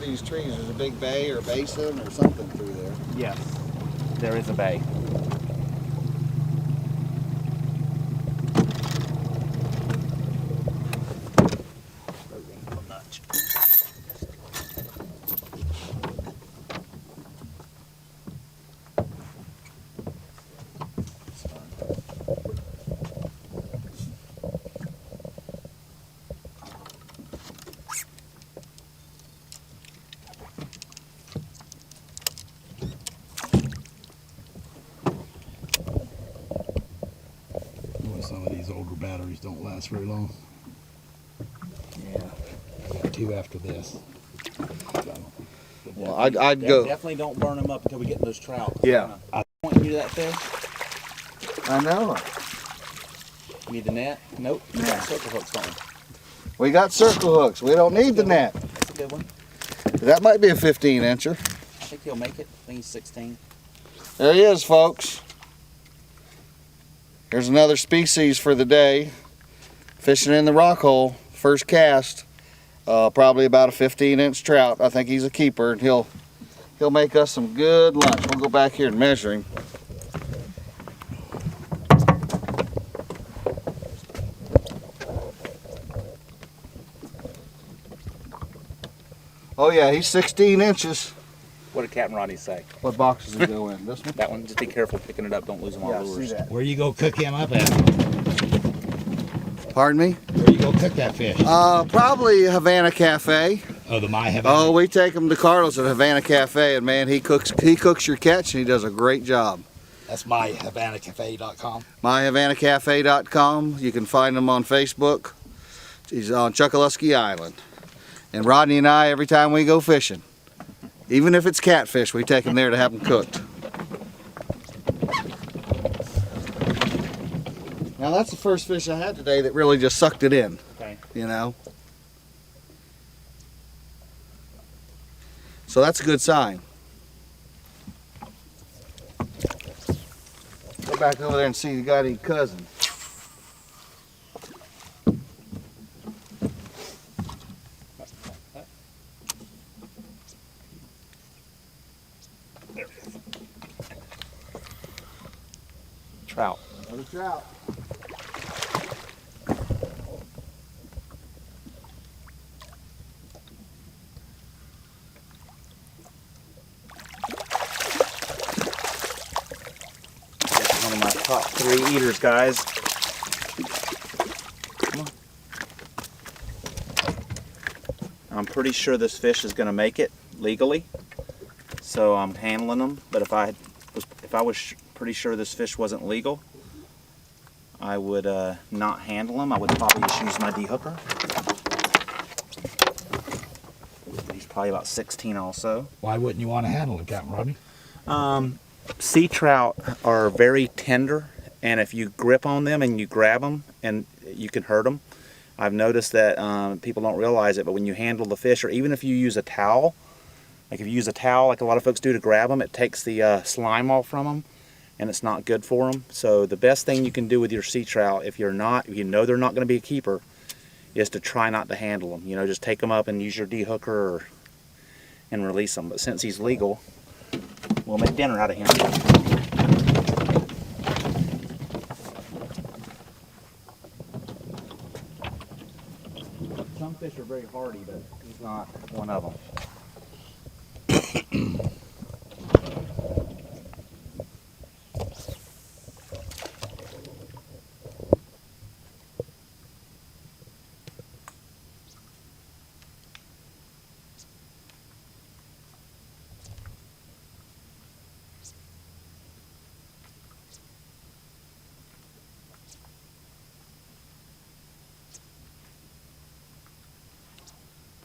These trees, there's a big bay or basin or something through there. Yes, there is a bay. Some of these older batteries don't last very long. Yeah. I got 2 after this. Well, I'd go. Definitely don't burn them up until we get those trout. Yeah. I want you to do that fish. I know. You need the net? Nope. You got circle hooks, don't we? We got circle hooks. We don't need the net. That's a good one. That might be a 15-incher. I think he'll make it. I think he's 16. There he is, folks. Here's another species for the day. Fishing in the rock hole. First cast. Probably about a 15-inch trout. I think he's a keeper, and he'll make us some good lunch. We'll go back here and measure him. Oh yeah, he's 16 inches. What did Captain Rodney say? What box does he go in? This one? That one. Just be careful picking it up. Don't lose them on Yeah, lures. see that. Where you go cook him up at? Pardon me? Where you go cook that fish? Probably Havana Cafe. Oh, the My Havana. Oh, we take him to Carlos at Havana Cafe, and man, he cooks your catch, and he does a great job. That's myhavanacafe.com. myhavanacafe.com. You can find him on Facebook. He's on Chokoloskee Island. And Rodney and I, every time we go fishing, even if it's catfish, we take him there to have them cooked. Now that's the first fish I had today that really just sucked it in. Okay. You know? So that's a good sign. Go back over there and see if you got any cousins. Trout. Another trout. One of my top 3 eaters, guys. Come on. I'm pretty sure this fish is going to make it legally, so I'm handling them. But if I was pretty sure this fish wasn't legal, I would not handle him. I would probably just use my de-hooker. He's probably about 16 also. Why wouldn't you want to handle it, Captain Rodney? Sea trout are very tender, and if you grip on them and you grab them, and you can hurt them. I've noticed that people don't realize it, but when you handle the fish, or even if you use a towel, like if you use a towel like a lot of folks do to grab them, it takes the slime off from them, and it's not good for them. So the best thing you can do with your sea trout, if you know they're not going to be a keeper, is to try not to handle them. You know, just take them up and use your de-hooker and release them. But since he's legal, we'll make dinner out of him. Some fish are very hardy, but he's not one of them.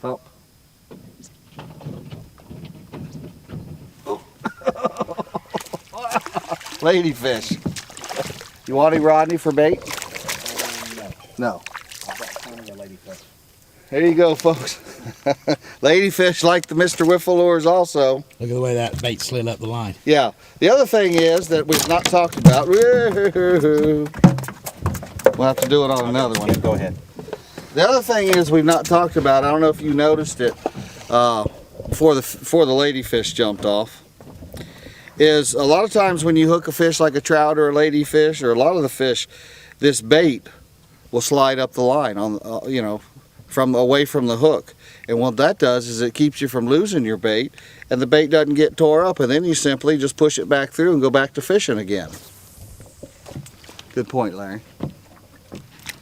Up. Ladyfish. You want any, Rodney, for bait? No. I've got plenty of ladyfish. There you go, folks. Ladyfish like the Mr. Wiffle lures also. Look at the way that bait slid up the line. Yeah. The other thing is that we've not talked about. We'll have to do it on another one. Yeah, go ahead. The other thing is we've not talked about, I don't know if you noticed it, before the ladyfish jumped off, is a lot of times when you hook a fish like a trout or a ladyfish or a lot of the fish, this bait will slide up the line on you know, from away from the hook, and what that does is it keeps you from losing your bait, and the bait doesn't get tore up, and then you simply just push it back through and go back to fishing again. Good point, Larry.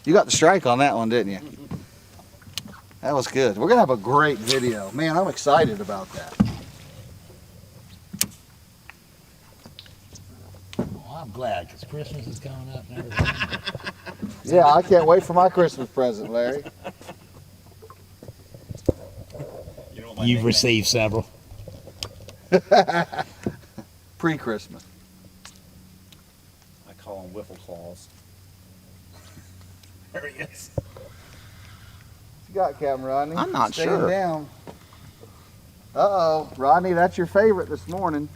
You got the strike on that one, didn't you? That was good. We're gonna have a great video. Man, I'm excited about that. Well, I'm glad because Christmas is coming up and everything. Yeah, I can't wait for my Christmas present, Larry. You've received several. Pre-Christmas. I call them wiffle claws. There he is. You got Captain Rodney? I'm not Stay sure. Down. Uh-oh, Rodney, that's your favorite this morning.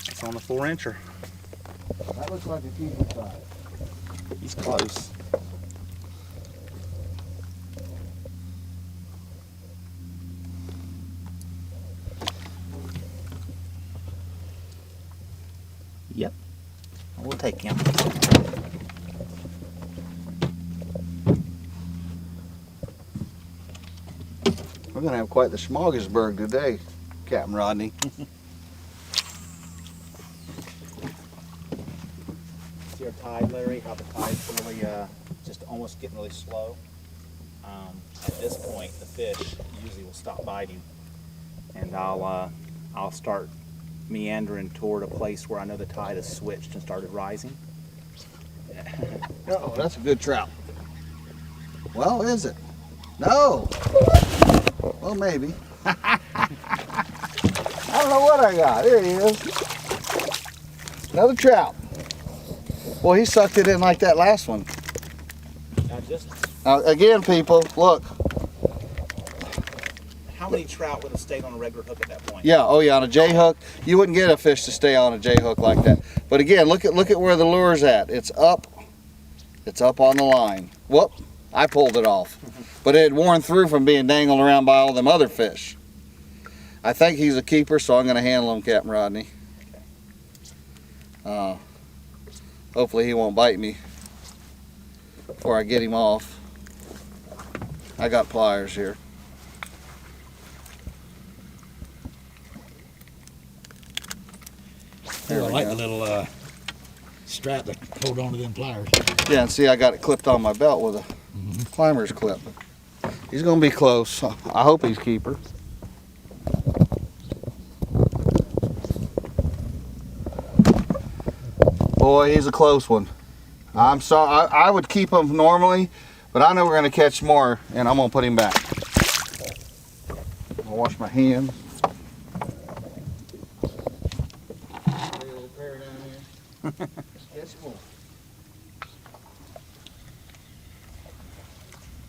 It's on the 4-incher. That looks like a keeper size. He's close. Yep. We'll take him. We're gonna have quite the smorgasbord today, Captain Rodney. See our tide, Larry? How the tide's really just almost getting really slow. At this point, the fish usually will stop biting, and I'll start meandering toward a place where I know the tide has switched and started rising. Uh-oh, that's a good trout. Well, is it? No. Well, maybe. I don't know what I got. There he is. Another trout. Well, he sucked it in like that last one. Now, again, people, look. How many trout would have stayed on a regular hook at that point? Yeah, oh yeah, on a J hook, you wouldn't get a fish to stay on a J hook like that. But again, look at where the lure's at. It's up on the line. Whoop, I pulled it off. But it had worn through from being dangled around by all them other fish. I think he's a keeper, so I'm going to handle him, Captain Rodney. Hopefully he won't bite me before I get him off. I got pliers here. There I we like go. the little strap that hold on to them pliers. Yeah, and see, I got it clipped on my belt with a climber's clip. He's going to be close. I hope he's keeper. Boy, he's a close one. I'm sorry. I would keep him normally, but I know we're going to catch more, and I'm going to put him back. I'll wash my hands.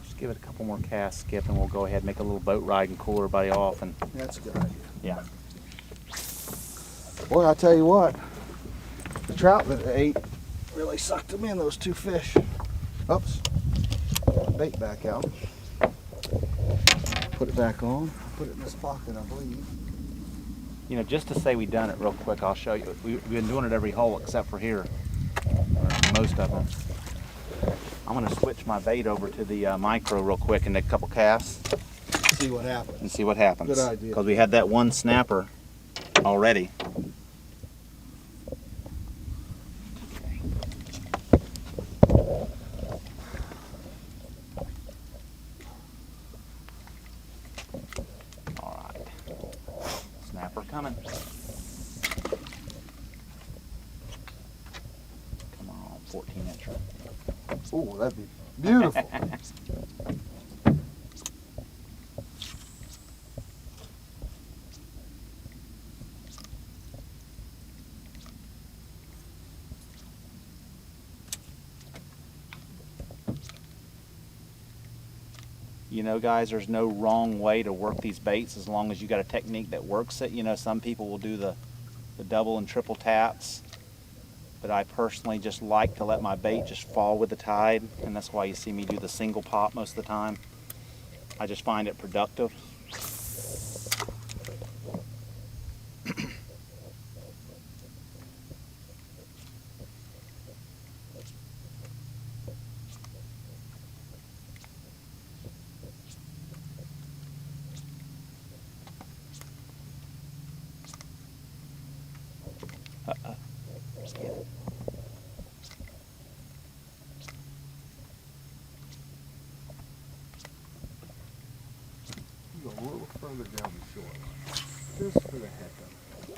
Just give it a couple more casts, Skip, and we'll go ahead and make a little boat ride and cool everybody off. And That's a good idea. yeah. Boy, I tell you what, the trout that I ate really sucked them in, those two fish. Oops, bait back out. Put it back on, put it in this pocket, I believe. You know, just to say we done it real quick, I'll show you. We've been doing it every hole except for here, or most of them. I'm going to switch my bait over to the micro real quick and make a couple casts See what happens. and see what happens. Good idea. Because we had that one snapper already. All right. Snapper coming. Come on, 14-incher. Ooh, that'd be beautiful. You know, guys, there's no wrong way to work these baits as long as you got a technique that works it. You know, some people will do the double and triple taps, but I personally just like to let my bait just fall with the tide, and that's why you see me do the single pop most of the time. I just find it productive. on the down the shore. Just for the heck of it.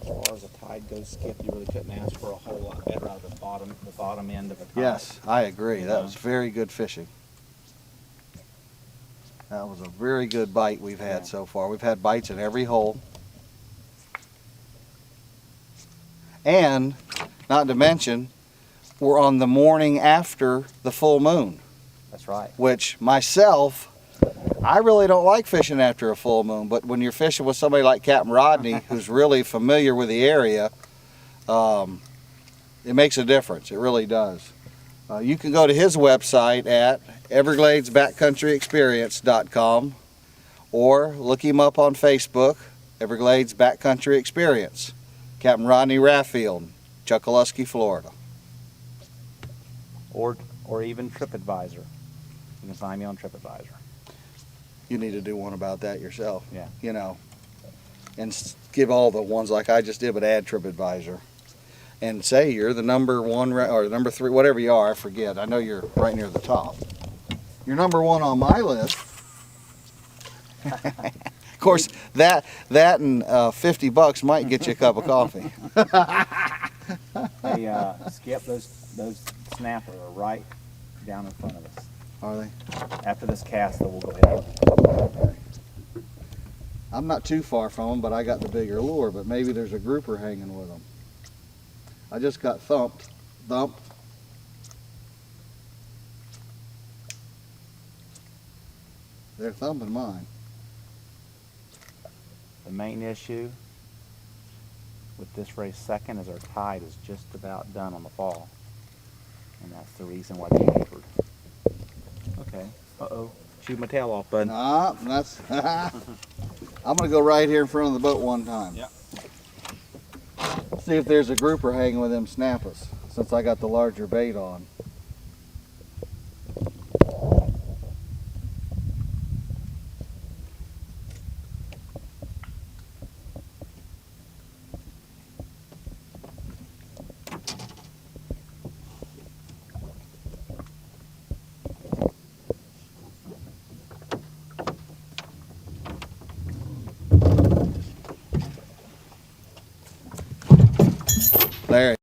As far as the tide goes, Skip, you really couldn't ask for a whole lot better out of the bottom end of a tide. Yes, I agree. That Yeah. was very good fishing. That was a very good bite we've had Yeah. so far. We've had bites in every hole. And, not to mention, we're on the morning after the full moon, That's right. which myself, I really don't like fishing after a full moon, but when you're fishing with somebody like Captain Rodney, who's really familiar with the area, it makes a difference. It really does. You can go to his website at evergladesbackcountryexperience.com or look him up on Facebook, Everglades Backcountry Experience. Captain Rodney Raffield, Chokoloskee, Florida. Or even TripAdvisor. You can find me on TripAdvisor. You need to do one about that yourself. Yeah. You know, and give all the ones like I just did, but add TripAdvisor. And say you're the number one or number three, whatever you are, I forget. I know you're right near the top. You're number one on my list. Of course, that and $50 might get you a cup of coffee. Hey, Skip, those snapper are right down in front of us. Are they? After this cast, though, we'll go ahead. Okay. I'm not too far from them, but I got the bigger lure. But maybe there's a grouper hanging with them. I just got thumped. They're thumping mine. The main issue with this race second is our tide is just about done on the fall. And that's the reason why they wavered. Okay. Uh-oh. Shoot my tail off, bud. Nah, that's. I'm gonna go right here in front of the boat one time. Yep. See if there's a grouper hanging with them snappers, since I got the larger bait on. There.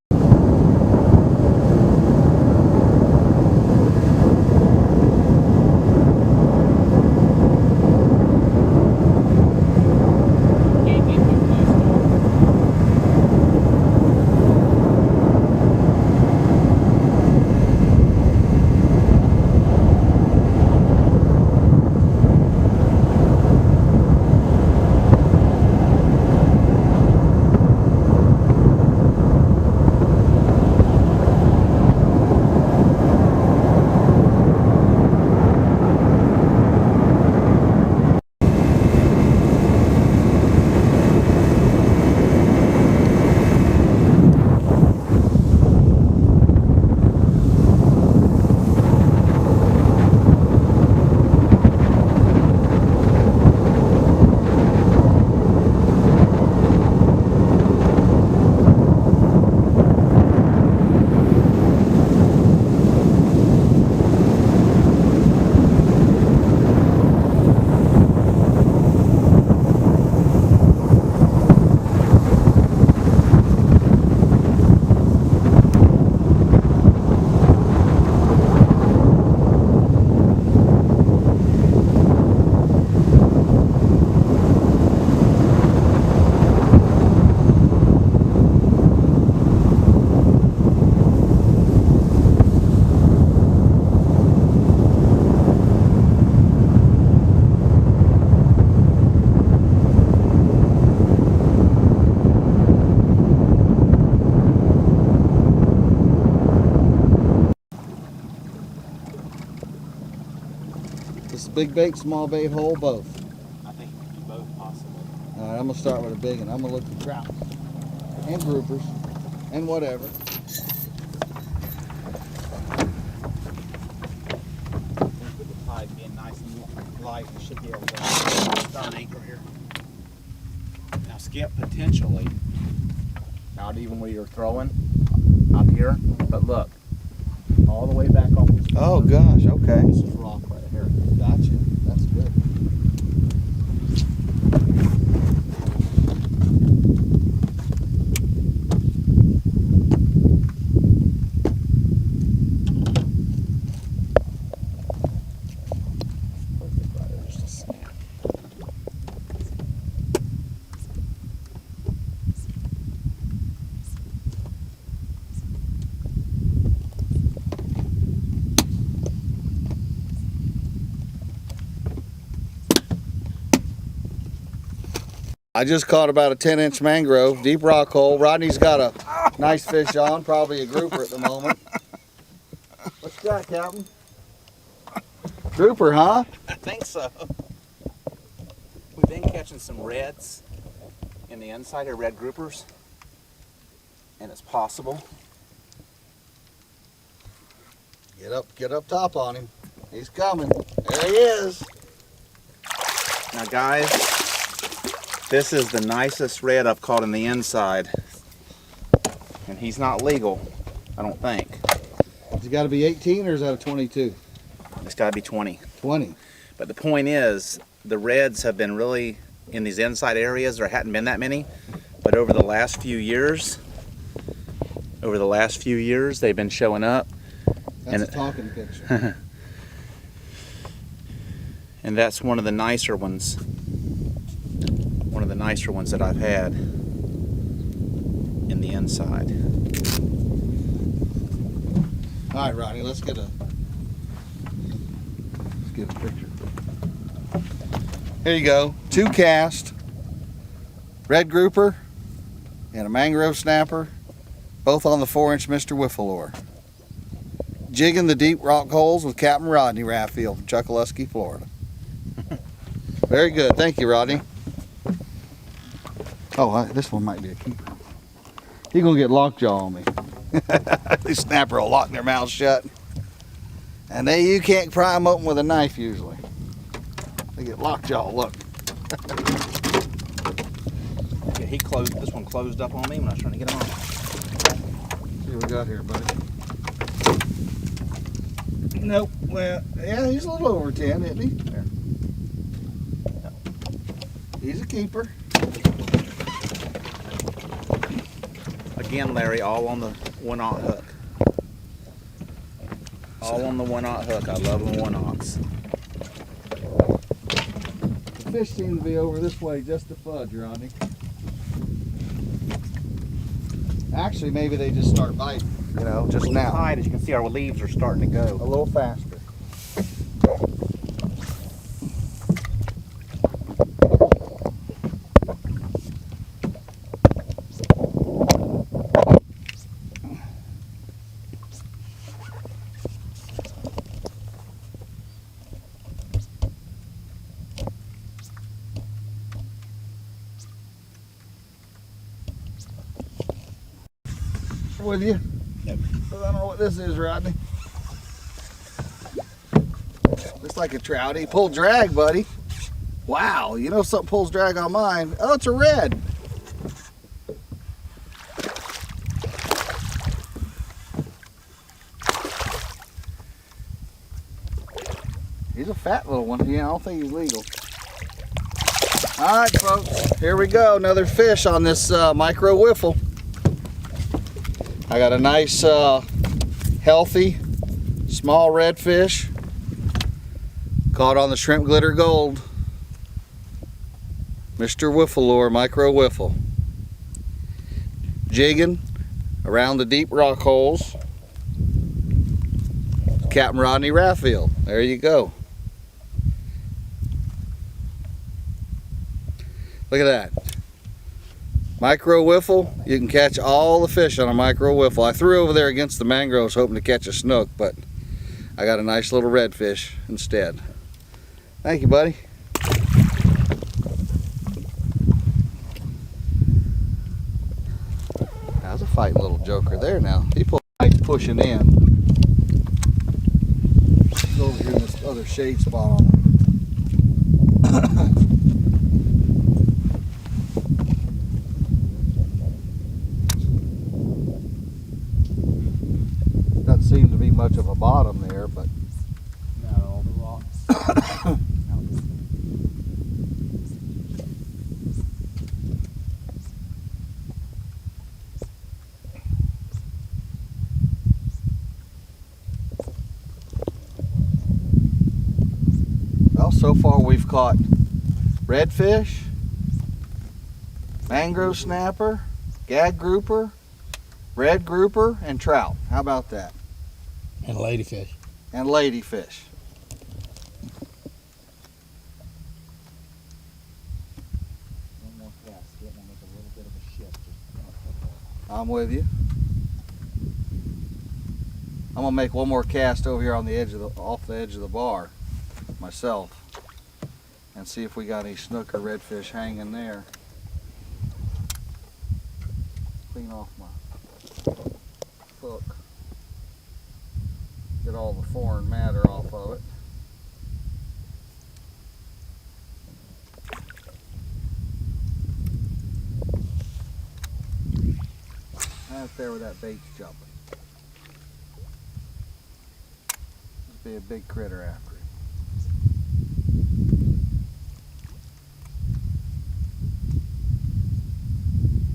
This big bait, small bait hole, both. I think it could be both possible. All right, I'm gonna start with a big one. I'm gonna look for trout and groupers and whatever. With the tide being nice and light, we should be able to start an anchor here. Now, Skip, potentially, not even where you're throwing up here, but look, all the way back off. Oh gosh, okay. This is rock right here. Gotcha. That's good. Perfect right there, just a snap. I just caught about a 10-inch mangrove, deep rock hole. Rodney's got a nice fish on, probably a grouper at the moment. What's that, Captain? Grouper, huh? I think so. We've been catching some reds in the inside here, red groupers, and it's possible. Get up top on him. He's coming. There he is. Now guys, this is the nicest red I've caught in the inside, and he's not legal, I don't think. Has he got to be 18 or is that a 22? It's got to be 20. 20. But the point is, the reds have been really in these inside areas. There hadn't been that many, but over the last few years, they've been showing up. That's a talking picture. And that's one of the nicer ones. One of the nicer ones that I've had in the inside. All right, Rodney, let's get a picture. Here you go. 2 cast, red grouper, and a mangrove snapper, both on the 4-inch Mr. Wiffle lure. Jigging the deep rock holes with Captain Rodney Raffield from Chuckaluski, Florida. Very good. Thank you, Rodney. Oh, this one might be a keeper. He's going to get lockjaw on me. These snapper will lock their mouths shut. And you can't pry them open with a knife usually. They get lockjaw, look. Yeah, this one closed up on me when I was trying to get him on. See what we got here, buddy. Nope. Well, yeah, he's a little over 10, isn't he? There. No. He's a keeper. Again, Larry, all on the 1/0 hook. All on the 1/0 hook. I love the 1/0s. The fish seem to be over this way just to fudge, Rodney. Actually, maybe they just start biting, just now. Tide, as you can see, our leaves are starting to A go. little faster. With you? Yep. I don't know what this is, Rodney. Looks like a trouty. Pull drag, buddy. Wow, you know something pulls drag on mine. Oh, it's a red. He's a fat little one. Yeah, I don't think he's legal. All right, folks. Here we go. Another fish on this micro wiffle. I got a nice, healthy, small redfish caught on the Shrimp Glitter Gold Mr. Wiffle lure, micro wiffle. Jigging around the deep rock holes. Captain Rodney Raffield. There you go. Look at that. Micro wiffle, you can catch all the fish on a micro wiffle. I threw over there against the mangroves hoping to catch a snook, but I got a nice little redfish instead. Thank you, buddy. That was a fighting little joker there now. He pushing in. He's over here in this other shade spot on him. Doesn't seem to be much of a bottom there, but No, the rocks. well, so far we've caught redfish, mangrove snapper, gag grouper, red grouper, and trout. How about that? And ladyfish. And ladyfish. One more cast, get and make a little bit of a shift. I'm with you. I'm gonna make one more cast over here on the edge of off the edge of the bar myself, and see if we got any snook or redfish hanging there. Clean off my hook. Get all the foreign matter off of it. That's there where that bait's jumping. Must be a big critter after it.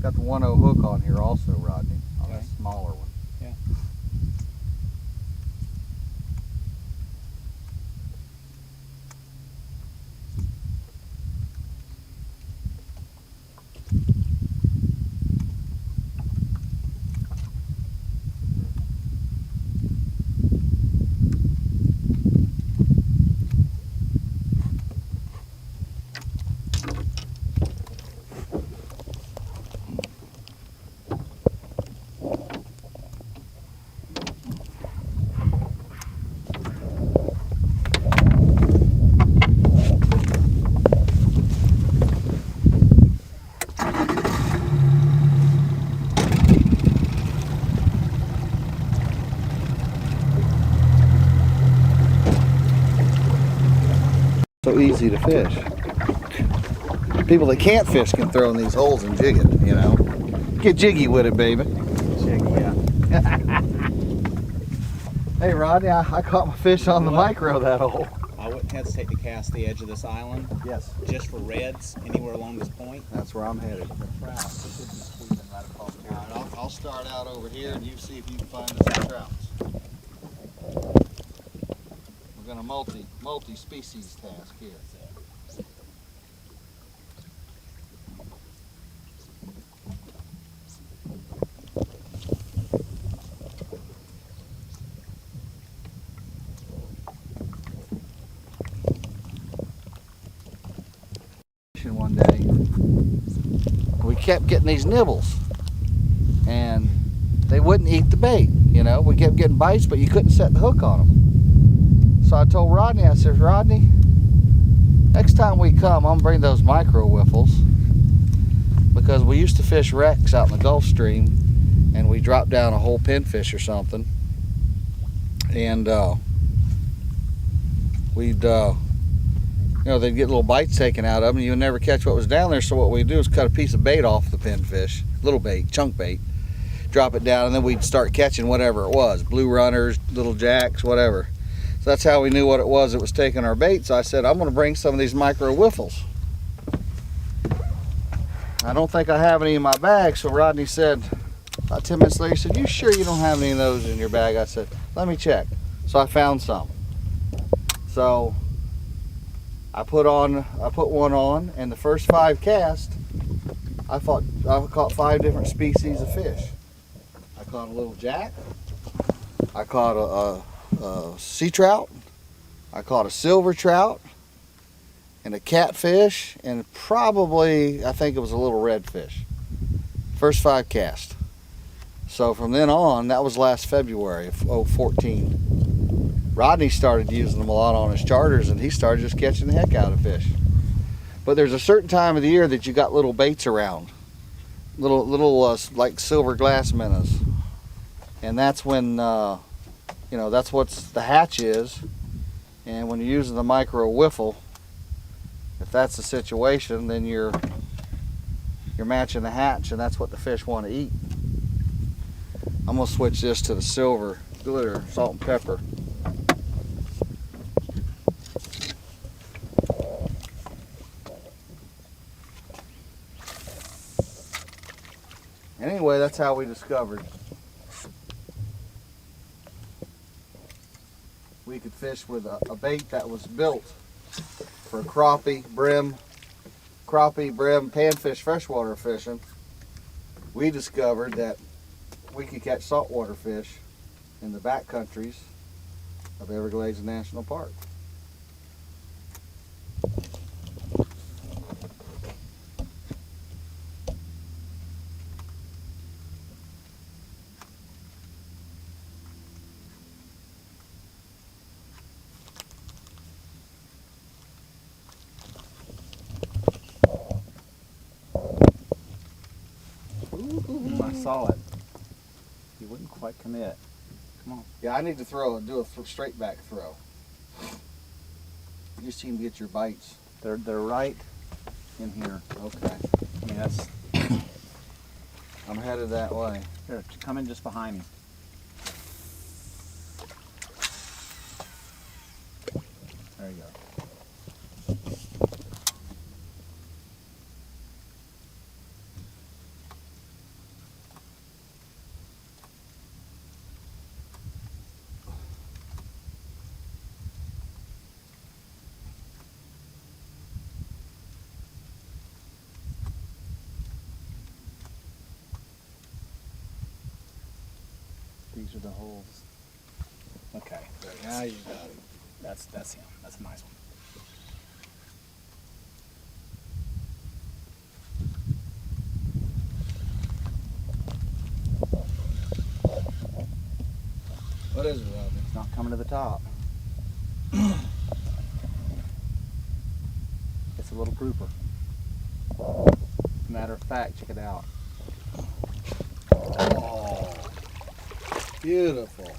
Got the 1-0 hook on here also, Rodney, on Okay. a smaller one. Yeah. So easy to fish. People that can't fish can throw in these holes and jig it, you know. Get jiggy with it, baby. Yeah. Hey, Rodney, I caught my fish on the micro that hole. I wouldn't hesitate to cast the edge of this island Yes, just for reds anywhere along this point. that's where I'm headed. Trout should be squeezing right across here. All right, I'll start out over here and you see if you can find us some trouts. We're gonna multi-species task here. One day, we kept getting these nibbles, and they wouldn't eat the bait. You know, we kept getting bites, but you couldn't set the hook on them. So I told Rodney, I said, Rodney, next time we come, I'm gonna bring those micro whiffles, because we used to fish wrecks out in the Gulf Stream, and we dropped down a whole pinfish or something, and we'd you know, they'd get little bites taken out of them and you would never catch what was down there. So what we'd do is cut a piece of bait off the pinfish, little bait, chunk bait, drop it down, and then we'd start catching whatever it was, blue runners, little jacks, whatever. So that's how we knew what it was that was taking our bait. So I said, I'm gonna bring some of these micro whiffles. I don't think I have any in my bag. So Rodney said, about 10 minutes later, he said, you sure you don't have any of those in your bag? I said, let me check. So I found some. So I put one on, and the first 5 casts, I caught 5 different species of fish. I caught a little jack, I caught a sea trout, I caught a silver trout, and a catfish, and probably, I think it was a little redfish. First 5 casts. So from then on, that was last February of 2014. Rodney started using them a lot on his charters, and he started just catching the heck out of fish. But there's a certain time of the year that you got little baits around, little like silver glass minnows, and that's when you know, that's what the hatch is. And when you're using the micro whiffle, if that's the situation, then you're matching the hatch, and that's what the fish want to eat. I'm gonna switch this to the silver glitter, salt and pepper. Anyway, that's how we discovered we could fish with a bait that was built for crappie, brim, panfish, freshwater fishing. We discovered that we could catch saltwater fish in the backcountries of Everglades National Park. I saw it. He wouldn't quite commit. Come on. Yeah, I need to do a straight back throw. You just seem to get your bites. They're right in here. Okay. I mean, that's I'm headed that way. here. Come in just behind me. There you go. These are the holes. Okay, Now you got it. that's him. That's a nice one. What is it, Rodney? It's not coming to the top. It's a little grouper. Matter of fact, check it out. Oh, beautiful.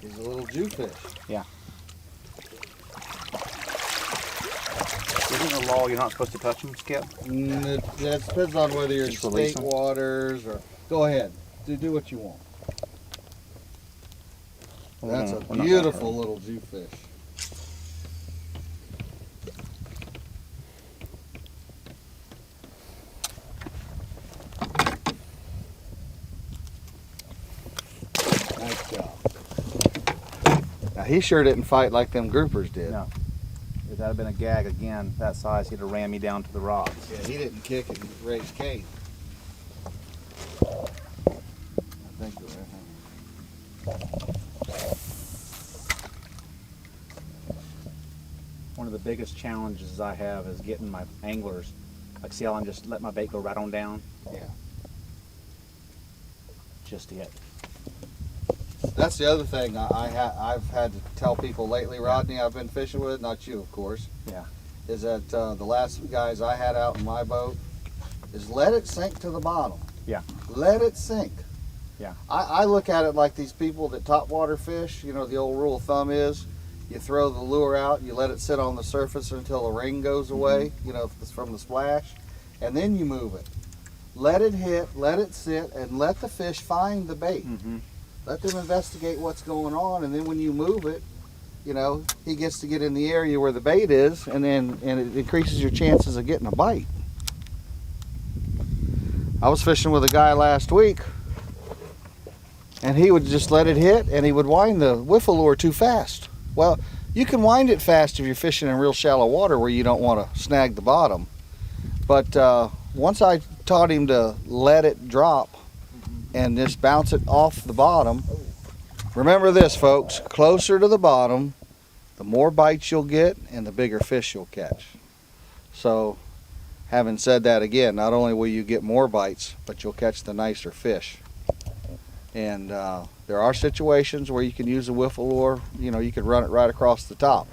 He's a little jewfish. Yeah. Isn't the law you're not supposed to touch them, Skip? That depends on whether you're in Just release state them? waters or. Go ahead. Do what you want. That's a We're not gonna beautiful hurt little jewfish. Nice job. Now he sure didn't fight like them groupers did. No. If that had been a gag again, that size, he'd have ran me down to the rocks. Yeah, he didn't kick and raise Cain. I think you're right. One of the biggest challenges I have is getting my anglers, like see how I'm just let my bait go right on down? Yeah. Just hit. That's the other thing I've had to tell people lately, Rodney, I've been fishing with, not you of course, Yeah. is that the last guys I had out in my boat is let it sink to the bottom. Yeah. Let it sink. Yeah. I look at it like these people that topwater fish, you know, the old rule of thumb is you throw the lure out, you let it sit on the surface until the ring goes away, you know, from the splash, and then you move it. Let it hit, let it sit, and let the fish find the bait. Mm-hmm. Let them investigate what's going on, and then when you move it, you know, he gets to get in the area where the bait is, and it increases your chances of getting a bite. I was fishing with a guy last week, and he would just let it hit, and he would wind the wiffle lure too fast. Well, you can wind it fast if you're fishing in real shallow water where you don't want to snag the bottom. But once I taught him to let it drop and just bounce it off the bottom, remember this, folks, closer to the bottom, the more bites you'll get and the bigger fish you'll catch. So, having said that again, not only will you get more bites, but you'll catch the nicer fish. And there are situations where you can use a wiffle lure, you know, you can run it right across the top.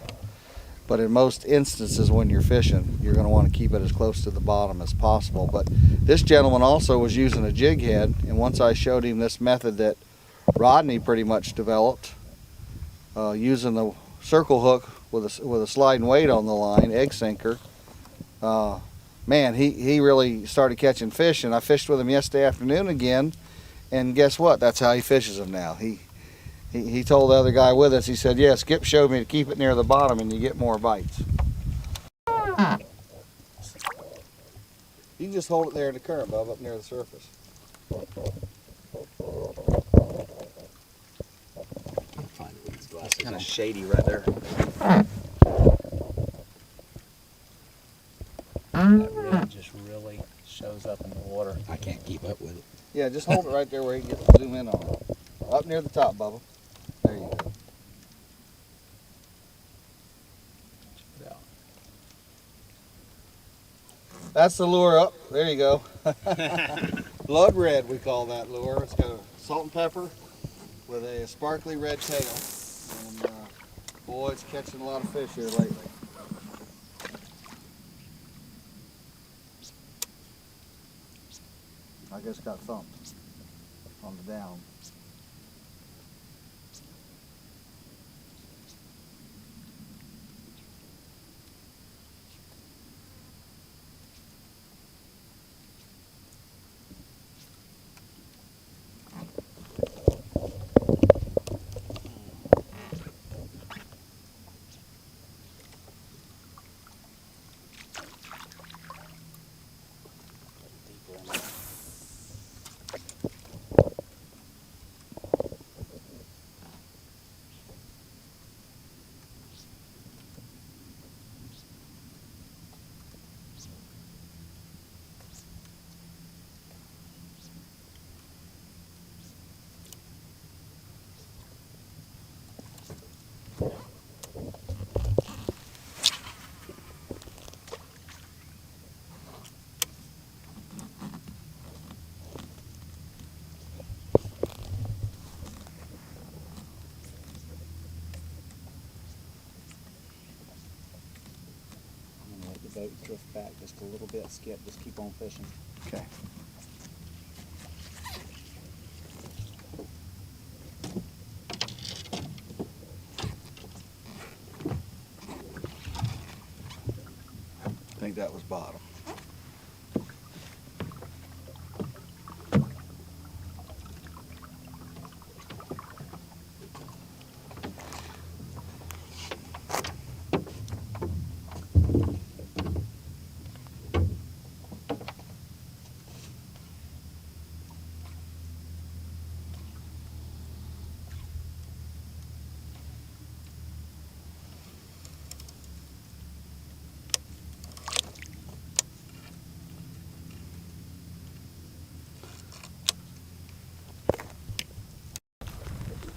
But in most instances when you're fishing, you're going to want to keep it as close to the bottom as possible. But this gentleman also was using a jig head, and once I showed him this method that Rodney pretty much developed, using the circle hook with a sliding weight on the line, egg sinker, man, he really started catching fish. And I fished with him yesterday afternoon again, And guess what? That's how he fishes them now. He told the other guy with us, he said, yeah, Skip showed me to keep it near the bottom and you get more bites. You can just hold it there in the current, Bub, up near the surface. It's kind of shady right there. That red just really shows up in the water. I can't keep up with it. Yeah, just hold it right there where he can get to zoom in on it. Up near the top, Bubba. There you go. Check it out. That's the lure up. There you go. Blood red, we call that lure. It's got a salt and pepper with a sparkly red tail. And boy, it's catching a lot of fish here lately. I just got thumped on the down. I'm gonna let the boat drift back just a little bit, Skip. Just keep on fishing. Okay. I think that was bottom.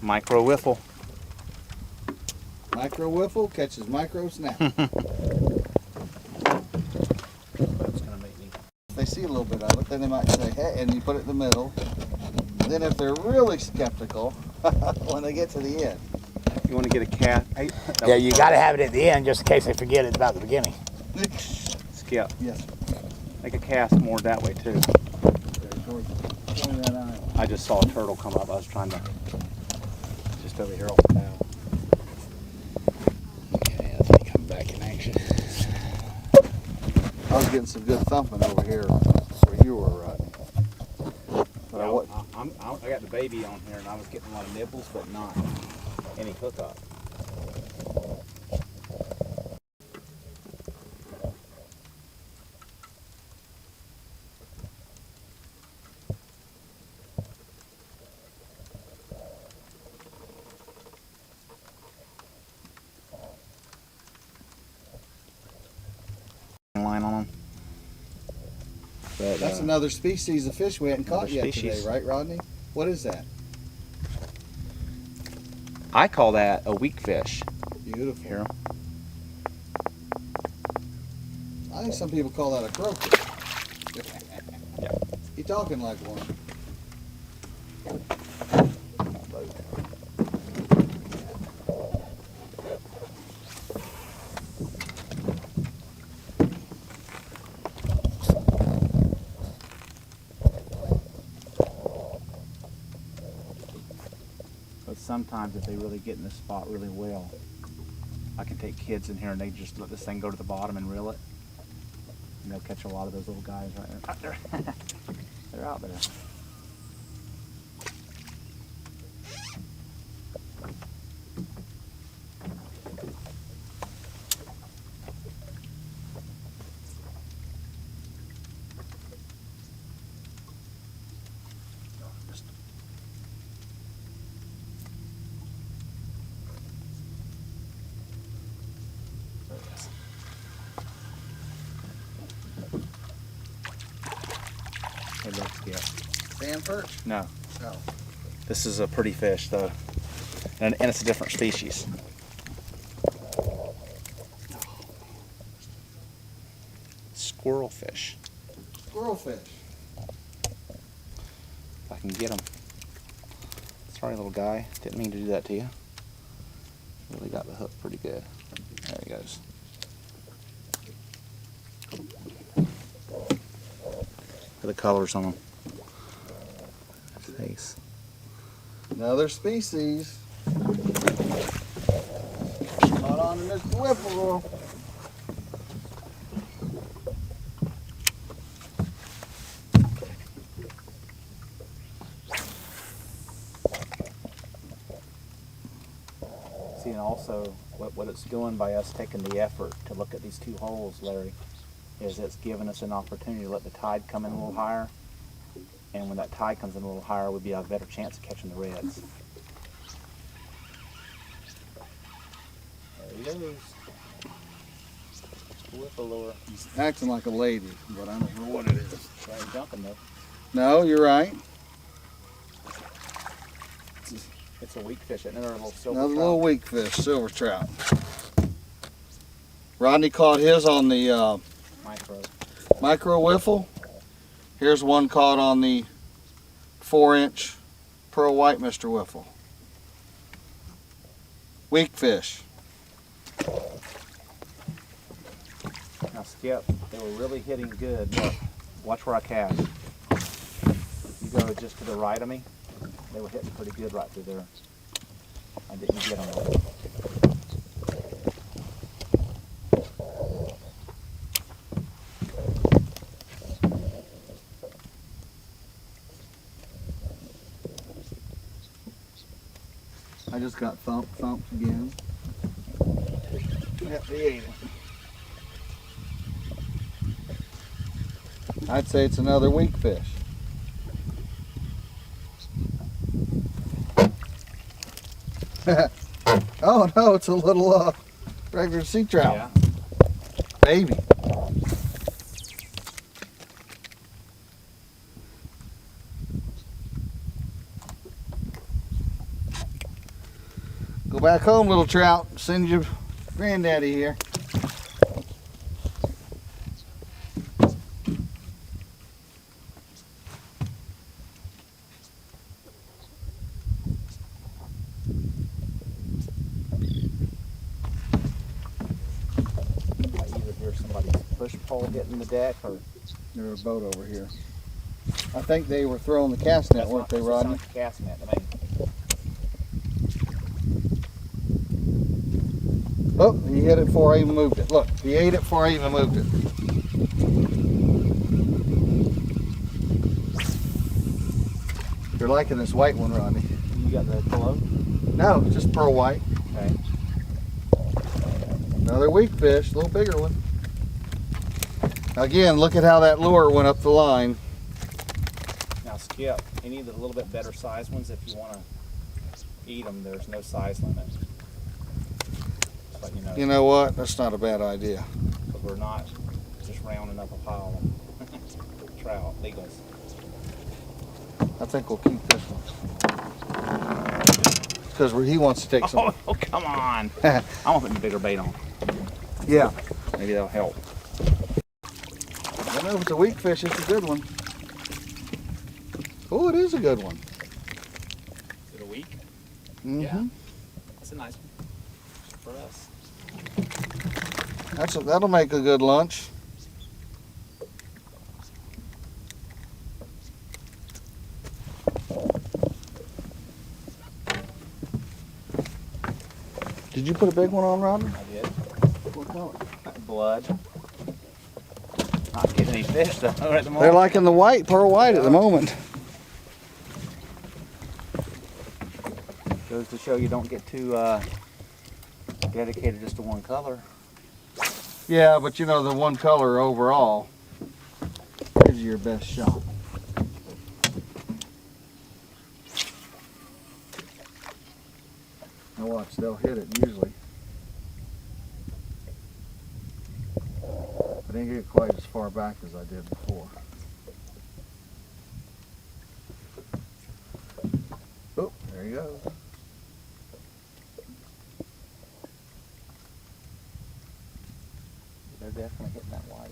Micro whiffle. Micro wiffle catches micro snap. Boat's gonna make me. If they see a little bit of it, then they might say, hey, and you put it in the middle. Then if they're really skeptical, when they get to the end. You want to get a cat? Yeah, you got to have it at the end just in case they forget it about the beginning. Skip. Yes. Make a cast more that way too. Towards that eye. I just saw a turtle come up. I was trying to just over here off the bow. Okay, that's me coming back in action. I was getting some good thumping over here where you were, Rodney. But I got the baby on here and I was getting a lot of nibbles, but not any hookup. Line on them. But, that's another species of fish we hadn't caught another yet species. today, right, Rodney? What is that? I call that a weak fish. Beautiful. Here. I think some people call that a croaker. Yeah. You talking like one. But sometimes if they really get in the spot really well, I can take kids in here and they just let this thing go to the bottom and reel it. And they'll catch a lot of those little guys right there. They're out there. Sand perch? No. No. This is a pretty fish though, and it's a different species. Squirrel fish. Squirrel fish. If I can get him. Sorry, little guy. Didn't mean to do that to you. Really got the hook pretty good. There he goes. Look at the colors on him. His face. Another species. Caught on in this whipple. See, and also what it's doing by us taking the effort to look at these two holes, Larry, is it's giving us an opportunity to let the tide come in a little higher. And when that tide comes in a little higher, we'd be a better chance of catching the reds. There he goes. Whipple lure. He's acting like a lady, but I don't know what it is. Try jumping though. No, you're right. It's a weak fish, isn't it? Or a little silver Another trout. little weak fish, silver trout. Rodney caught his on the micro wiffle. Here's one caught on the 4-inch pearl white Mr. Wiffle. Weak fish. Now Skip, they were really hitting good. Look, watch where I cast. You go just to the right of me, they were hitting pretty good right through there. I didn't get them though. I just got thumped again. Yep, he ate it. I'd say it's another weak fish. Oh no, it's a little regular sea trout. Yeah. Baby. Go back home, little trout. Send your granddaddy here. I either hear somebody's push pole hitting the deck or There's a boat over here. I think they were throwing the cast net, weren't they, Rodney? Cast net. I mean, Oh, he hit it before I even moved it. Look, he ate it before I even moved it. You're liking this white one, Rodney. you got the pillow? No, just pearl white. Okay. Another weak fish, a little bigger one. Again, look at how that lure went up the line. Now Skip, any of the little bit better sized ones, if you want to eat them, there's no size limit. Just let you know. You know what? That's not a bad idea. But we're not just rounding up a pile of trout, legals. I think we'll keep this one. Because he wants to take some. Oh, come on. I'm going to put the bigger bait on. Yeah. Maybe that'll help. I don't know if it's a weak fish, it's a good one. Oh, it is a good one. Is it a week? Mm-hmm. Yeah. That's a nice one for us. That'll make a good lunch. Did you put a big one on, Robin? I did. What color? Blood. Not getting any fish though at the moment. They're liking the white, pearl white at the moment. Goes to show you don't get too dedicated just to one color. Yeah, but you know, the one color overall gives you your best shot. Now watch, they'll hit it usually. I didn't get quite as far back as I did before. There he goes. They're definitely hitting that white.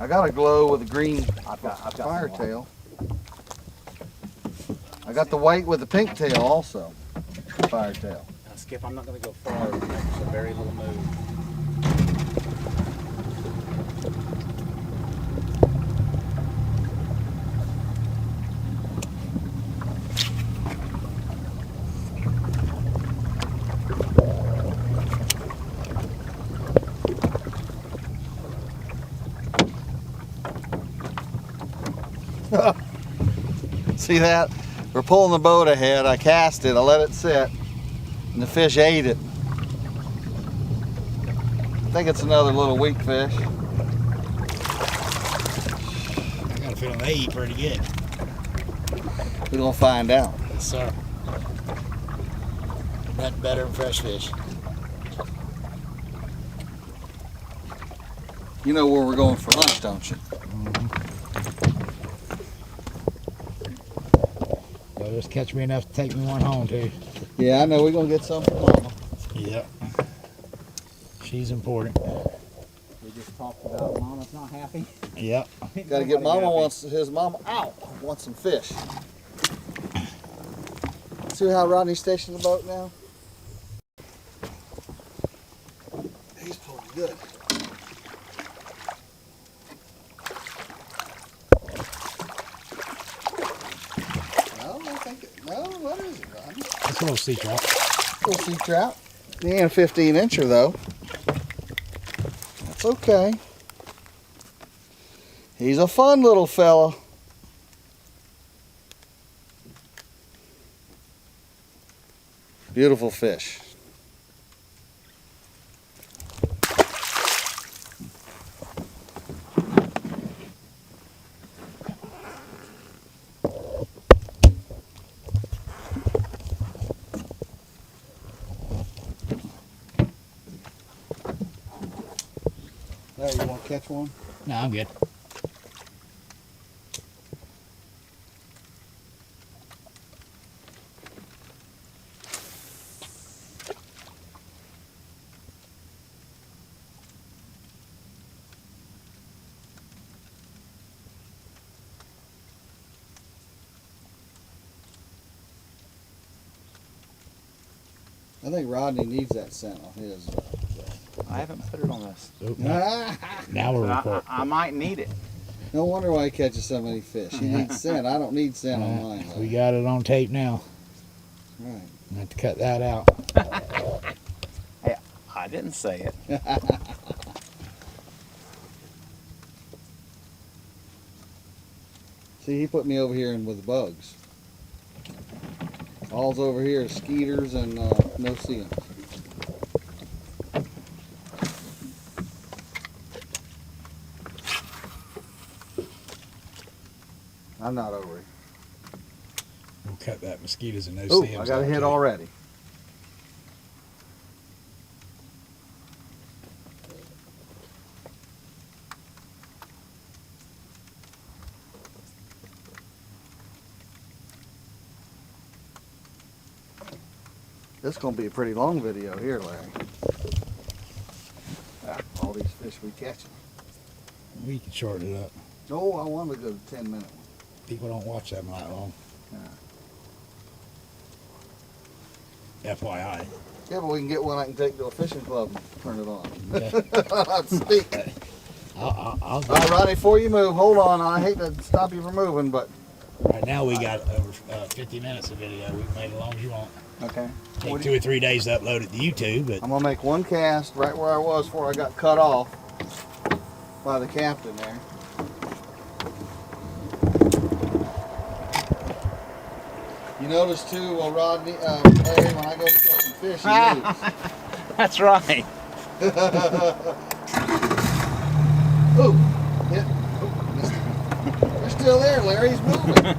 I got a glow with a green I've got fire some tail. I got the white with the pink tail also. Fire tail. Now, Skip, I'm not going to go far. It makes a very little move. See that? We're pulling the boat ahead. I cast it, I let it sit, and the fish ate it. I think it's another little weak fish. I got a feeling they eat pretty good. We're gonna find out. Yes, sir. Nothing better than fresh fish. You know where we're going for lunch, don't you? Well, just catch me enough to take me one home, too. Yeah, I know. We're gonna get some for Mama. Yep. She's important. We just talked about Mama's not happy. Yep. Gotta get Mama his mama out. Wants some fish. See how Rodney's stationed the boat now? He's pulling good. No, I think no, what is it, Rodney? It's a little sea trout. Little sea trout. He ain't a 15-incher though. That's okay. He's a fun little fella. Beautiful fish. There, you want to catch one? No, I'm good. I think Rodney needs that scent on his. I haven't put it on this. Oop, now, now we're recording. I might need it. No wonder why he catches so many fish. He needs scent. I don't need scent on mine. Though. We got it on tape now. Right. I have to cut that out. Hey, I didn't say it. See, he put me over here in with bugs. All's over here is skeeters and no seals. I'm not over here. We'll cut that mosquitoes and no Oh, stems I got a out, hit too. already. This is going to be a pretty long video here, Larry. All these fish we catching. We can shorten it up. No, I want to go to 10-minute one. People don't watch that that long. Yeah. FYI. Yeah, but we can get one I can take to a fishing club and turn it on. Okay. Speak. I'll All right, Rodney, before you move, hold on. I hate to stop you from moving, but Right now we got over 50 minutes of video. We can make it as long as you want. okay. Take 2 or 3 days to upload it to YouTube, but I'm gonna make one cast right where I was before I got cut off by the captain there. You notice too, Rodney, Larry, when I go to catch some fish, he moves. That's right. Ooh, yeah. Ooh, missed it. They're still there, Larry. He's moving.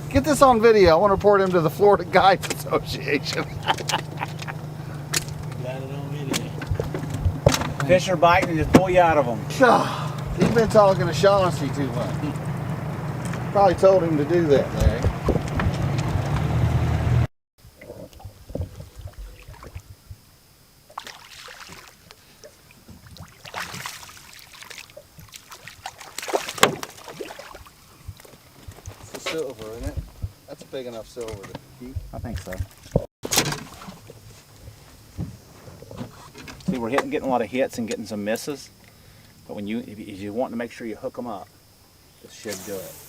Get this on video. I want to report him to the Florida Guides Association. got it on video. Fish are biting and just pull you out of them. He's been talking to Shaughnessy too much. Probably told him to do that, Larry. silver in it. That's big enough silver to keep. I think so. See, we're getting a lot of hits and getting some misses, but when if you want to make sure you hook them up, this should do it.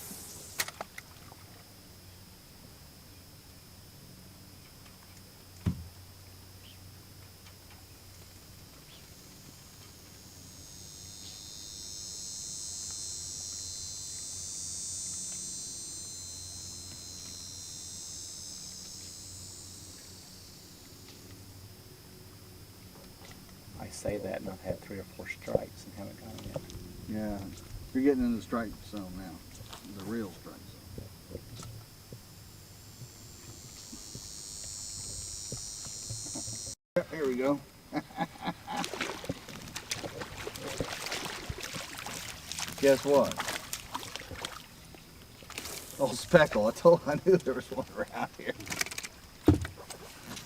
I say that and I've had 3 or 4 strikes and haven't got them yet. Yeah, you're getting in the strike zone now, the real strike zone. Yep, here we go. Guess what? Oh, speckle. I knew there was one around here.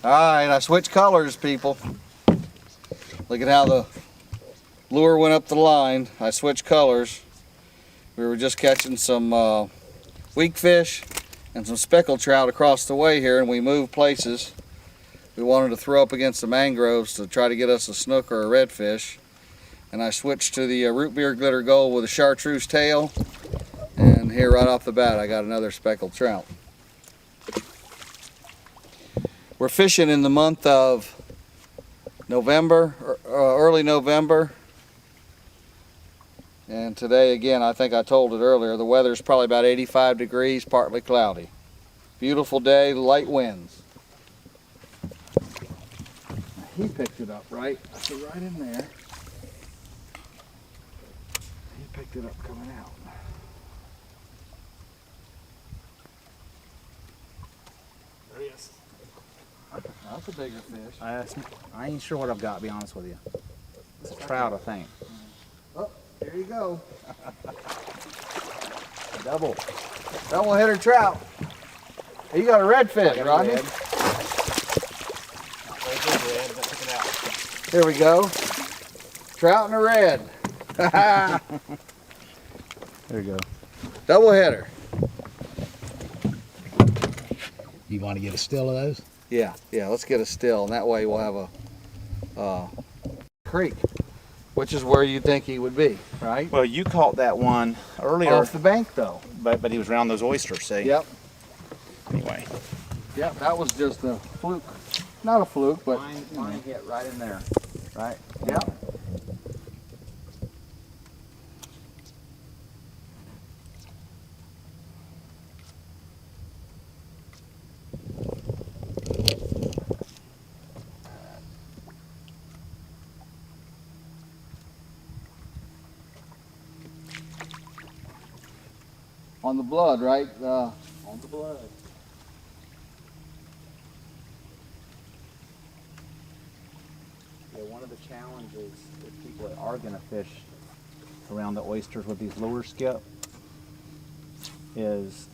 All right, I switched colors, people. Look at how the lure went up the line. I switched colors. We were just catching some weak fish and some speckled trout across the way here, and we moved places. We wanted to throw up against the mangroves to try to get us a snook or a redfish. And I switched to the root beer glitter gold with a chartreuse tail. And here right off the bat, I got another speckled trout. We're fishing in the month of November, early November. And today, again, I think I told it earlier, the weather's probably about 85 degrees, partly cloudy. Beautiful day, light winds. He picked it up right, right in there. He picked it up coming out. There he is. That's a bigger fish. I ain't sure what I've got, to be honest with you. It's a trout, I think. Oh, here you go. Double. Double header trout. You got a redfish, Rodney. Not very big red, but check it out. Here we go. Trout and a red. There you go. Double header. You want to get a still of those? Yeah, let's get a still, and that way we'll have a creek, which is where you think he would be, right? Well, you caught that one earlier, Off the bank, though. but he was around those oysters, see? Yep. Anyway. Yep, that was just a fluke. Not a fluke, but Mine hit right in there. Right? yep. On the blood, right? On the blood. Yeah, one of the challenges with people that are going to fish around the oysters with these lure skip is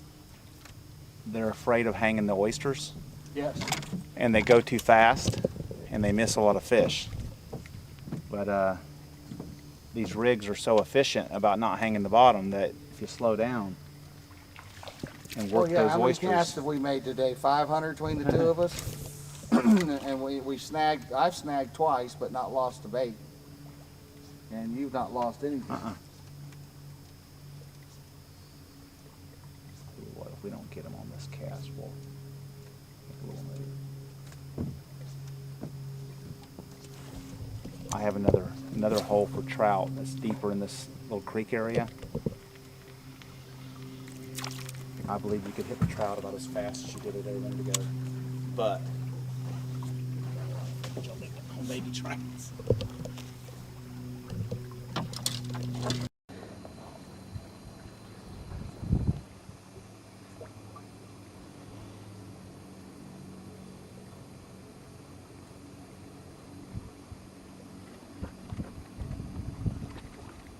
they're afraid of hanging the oysters, Yes. and they go too fast and they miss a lot of fish. But these rigs are so efficient about not hanging the bottom that if you slow down and work those How many oysters. casts have we made today? 500 between the two of us? And we snagged, I've snagged twice, but not lost the bait. And you've not lost anything. Tell you what, if we don't get them on this cast, we'll make a little move. I have another hole for trout that's deeper in this little creek area. I believe you could hit the trout about as fast as you did it a minute ago. But On baby trouts.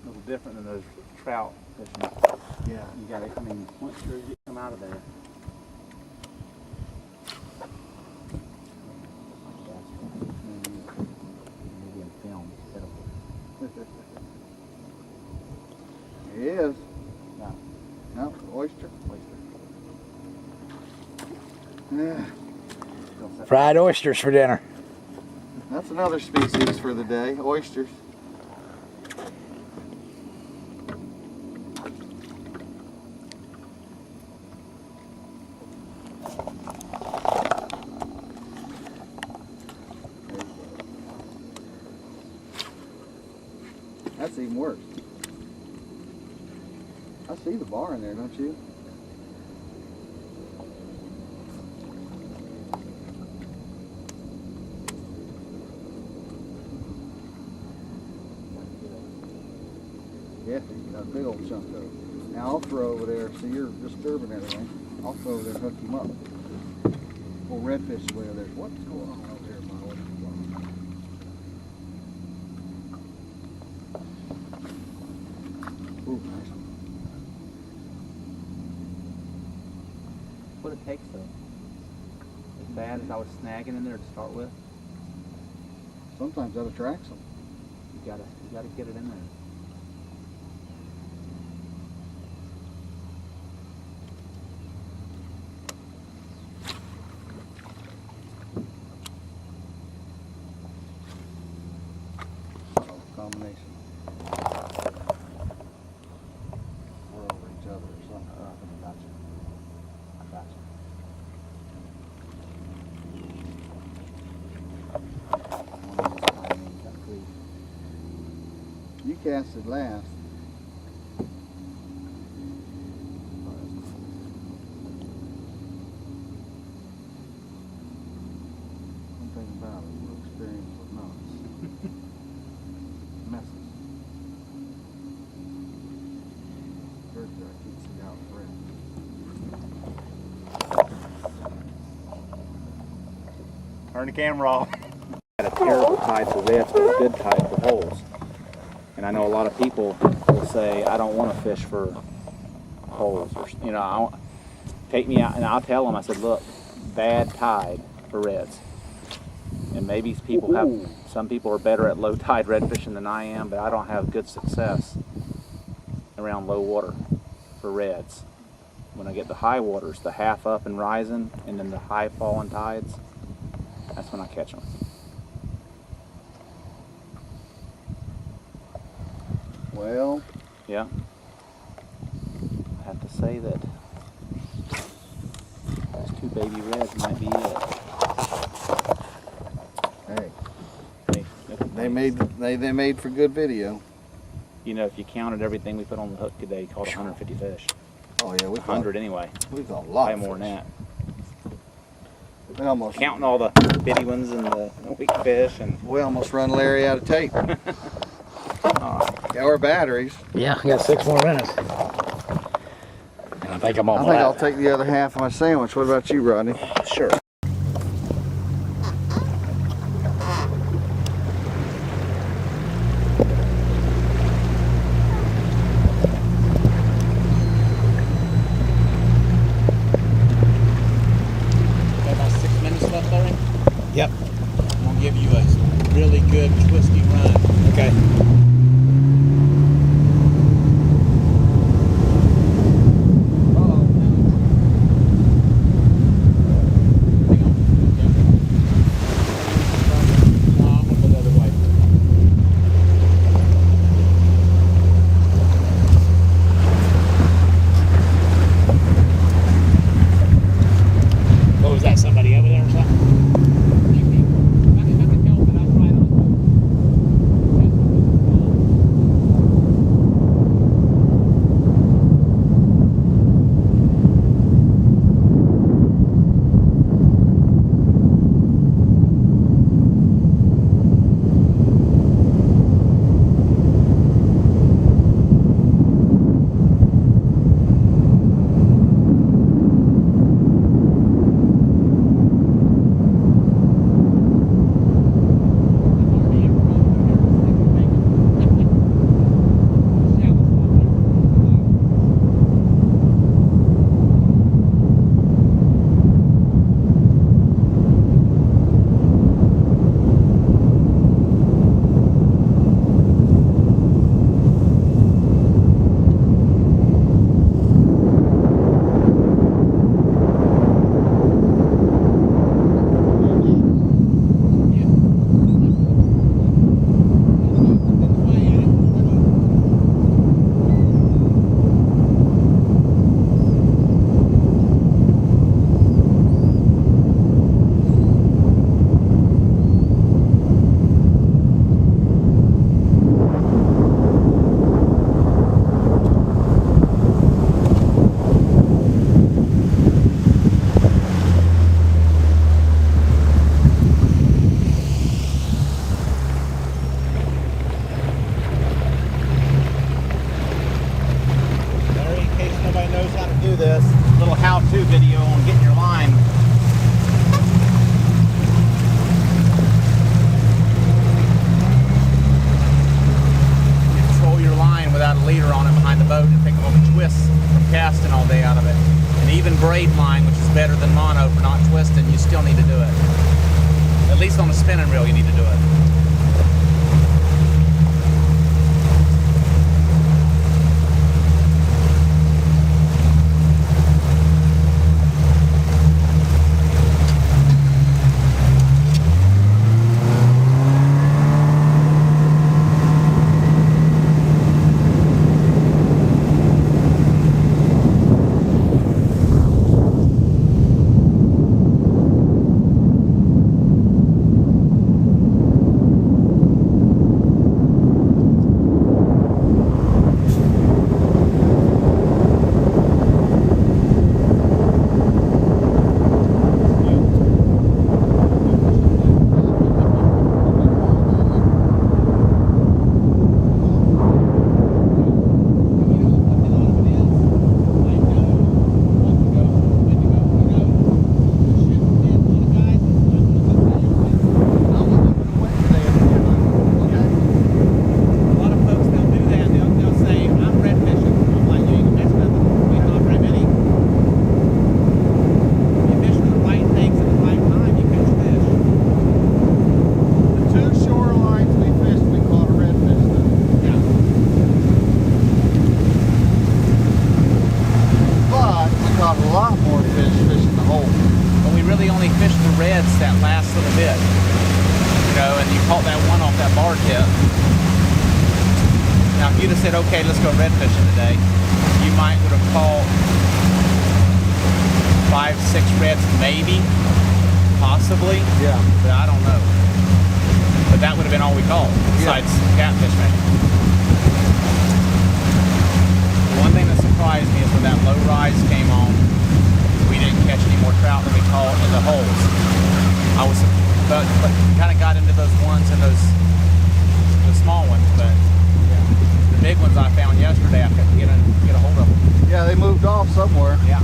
a little different than those trout fishing. Yeah. You gotta, I mean, once you come out of there. Maybe in film. He is. No, No, oyster. oyster. Yeah. Fried oysters for dinner. That's another species for the day, oysters. That's even worse. I see the bar in there, don't you? Yeah, got a big old chunk of it. Now I'll throw over there, see you're disturbing everything. I'll throw over there and hook him up. Well, redfish is way over there. What's going on over here, my lord? Ooh, nice. What it takes though. As bad as I was snagging in there to start with, Sometimes that attracts them. you gotta get it in there. Combination. We're over each other or something. I think I got you. I got you. You casted last. One thing about it, we're experienced with knots. Messes. Bird dog keeps it out of breath. Turn the camera off. Got a terrible tide for reds, but a good tide for holes. And I know a lot of people will say, I don't want to fish for holes. Or, you know, take me out, and I'll tell them, I said, look, bad tide for reds. And maybe people have, some people are better at low tide red fishing than I am, but I don't have good success around low water for reds. When I get the high waters, the half up and rising, and then the high falling tides, that's when I catch them. Well, Yeah. I have to say that those two baby reds might be it. hey, Hey, they made for good video. you know, if you counted everything we put on the hook today, you caught 150 fish. Oh yeah, we caught 100 anyway. We caught a lot. Probably of more than fish. that. We almost Counting all the bitty ones and the weak fish and we almost run Larry out of tape. Yeah, or batteries. Yeah, I got 6 more minutes. And I think I'm on I think I'll take the other half of my sandwich. What about you, Rodney? sure. Got about 6 minutes left, Larry. Yep. I'm gonna give you a really good twisty run. Okay. No, I'm gonna go the other way. What was that? Somebody over there or something? line, which is better than mono for not twisting, you still need to do it. At least on a spinning reel, you need to do it. That last little bit, you know, and you caught that one off that bar tip. Now, if you'd have said, okay, let's go red fishing today, you might would have caught 5, 6 reds, maybe, possibly. Yeah. But I don't know. But that would have been all we caught, besides catfish, maybe. The one thing that surprised me is when that low rise came on, we didn't catch any more trout than we caught in the holes. I was, but kind of got into those ones and the small ones, but the big ones I found yesterday, I couldn't get a hold of them. Yeah, they moved off somewhere. Yeah.